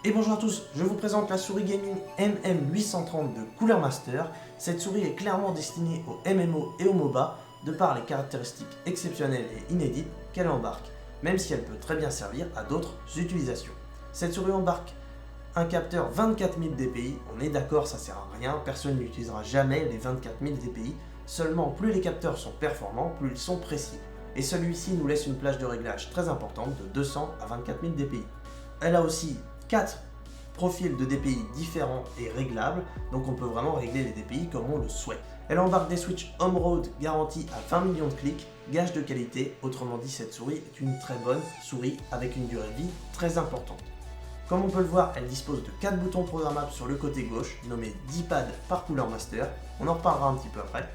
Et bonjour à tous, je vous présente la souris gaming MM830 de Cooler Master. Cette souris est clairement destinée aux MMO et aux MOBA de par les caractéristiques exceptionnelles et inédites qu'elle embarque, même si elle peut très bien servir à d'autres utilisations. Cette souris embarque un capteur 24 000 dpi, on est d'accord, ça sert à rien, personne n'utilisera jamais les 24 000 dpi, seulement plus les capteurs sont performants, plus ils sont précis. Et celui-ci nous laisse une plage de réglage très importante de 200 à 24 000 dpi. Elle a aussi 4 profils de DPI différents et réglables, donc on peut vraiment régler les DPI comme on le souhaite. Elle embarque des switches Home Road garantis à 20 millions de clics, gage de qualité, autrement dit cette souris est une très bonne souris avec une durée de vie très importante. Comme on peut le voir, elle dispose de 4 boutons programmables sur le côté gauche, nommés D-pad par Cooler Master, on en reparlera un petit peu après.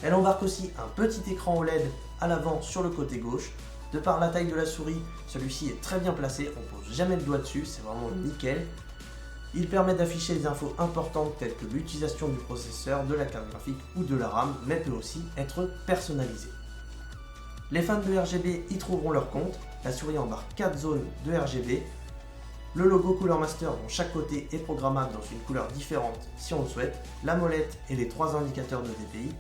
Elle embarque aussi un petit écran OLED à l'avant sur le côté gauche. De par la taille de la souris, celui-ci est très bien placé, on ne pose jamais le doigt dessus, c'est vraiment nickel. Il permet d'afficher des infos importantes telles que l'utilisation du processeur, de la carte graphique ou de la RAM, mais peut aussi être personnalisé. Les fans de RGB y trouveront leur compte, la souris embarque 4 zones de RGB. Le logo Cooler Master dont chaque côté est programmable dans une couleur différente si on le souhaite, la molette et les 3 indicateurs de DPI,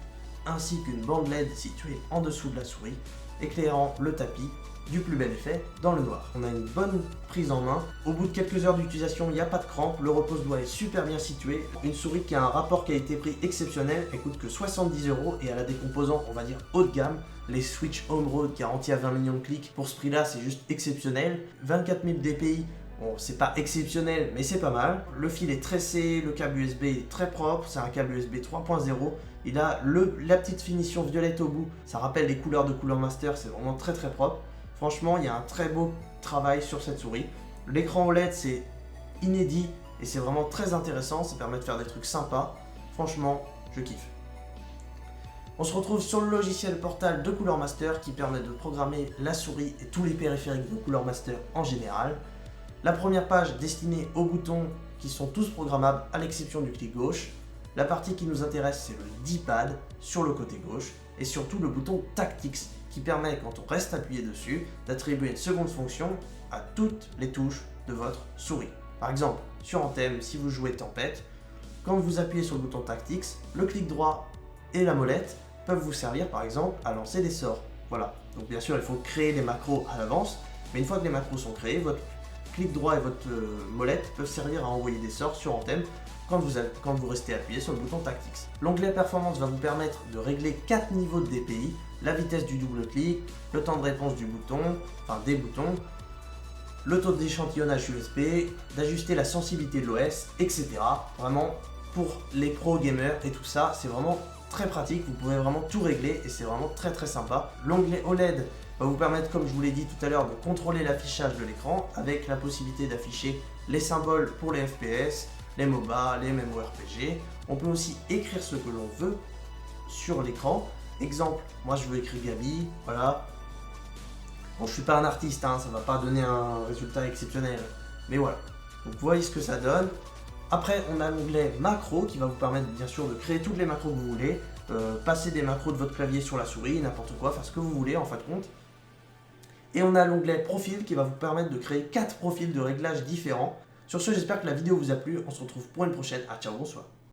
ainsi qu'une bande LED située en dessous de la souris, éclairant le tapis du plus bel effet dans le noir. On a une bonne prise en main. Au bout de quelques heures d'utilisation, il n'y a pas de crampe, le repose-doigt est super bien situé. Une souris qui a un rapport qualité-prix exceptionnel, elle coûte que 70 € et elle a des composants, on va dire, haut de gamme. Les switch Home Road garantis à 20 millions de clics, pour ce prix-là, c'est juste exceptionnel. 24 000 dpi. Bon, c'est pas exceptionnel, mais c'est pas mal. Le fil est tressé, le câble USB est très propre, c'est un câble USB 3.0. Il a la petite finition violette au bout, ça rappelle les couleurs de Cooler Master, c'est vraiment très propre. Franchement, il y a un très beau travail sur cette souris. L'écran OLED, c'est inédit et c'est vraiment très intéressant, ça permet de faire des trucs sympas. Franchement, je kiffe. On se retrouve sur le logiciel Portal de Cooler Master qui permet de programmer la souris et tous les périphériques de Cooler Master en général. La première page destinée aux boutons qui sont tous programmables à l'exception du clic gauche. La partie qui nous intéresse, c'est le D-pad sur le côté gauche et surtout le bouton Tactics qui permet, quand on reste appuyé dessus, d'attribuer une seconde fonction à toutes les touches de votre souris. Par exemple, sur Anthem, si vous jouez Tempête, quand vous appuyez sur le bouton Tactics, le clic droit et la molette peuvent vous servir par exemple à lancer des sorts. Voilà, donc bien sûr il faut créer les macros à l'avance, mais une fois que les macros sont créés, votre clic droit et votre molette peuvent servir à envoyer des sorts sur Anthem quand vous restez appuyé sur le bouton Tactics. L'onglet Performance va vous permettre de régler 4 niveaux de DPI, la vitesse du double clic, le temps de réponse du bouton, enfin des boutons, le taux d'échantillonnage USB, d'ajuster la sensibilité de l'OS, etc. Vraiment, pour les pro gamers et tout ça, c'est vraiment très pratique, vous pouvez vraiment tout régler et c'est vraiment très sympa. L'onglet OLED va vous permettre, comme je vous l'ai dit tout à l'heure, de contrôler l'affichage de l'écran avec la possibilité d'afficher les symboles pour les FPS, les MOBA, les MMORPG. On peut aussi écrire ce que l'on veut sur l'écran. Exemple, moi je veux écrire Gabi, voilà. Bon, je suis pas un artiste, hein, ça va pas donner un résultat exceptionnel, mais voilà. Donc vous voyez ce que ça donne. Après, on a l'onglet macro qui va vous permettre bien sûr de créer toutes les macros que vous voulez, passer des macros de votre clavier sur la souris, n'importe quoi, faire ce que vous voulez en fin de compte. Et on a l'onglet profil qui va vous permettre de créer 4 profils de réglage différents. Sur ce, j'espère que la vidéo vous a plu, on se retrouve pour une prochaine, ciao, bonsoir.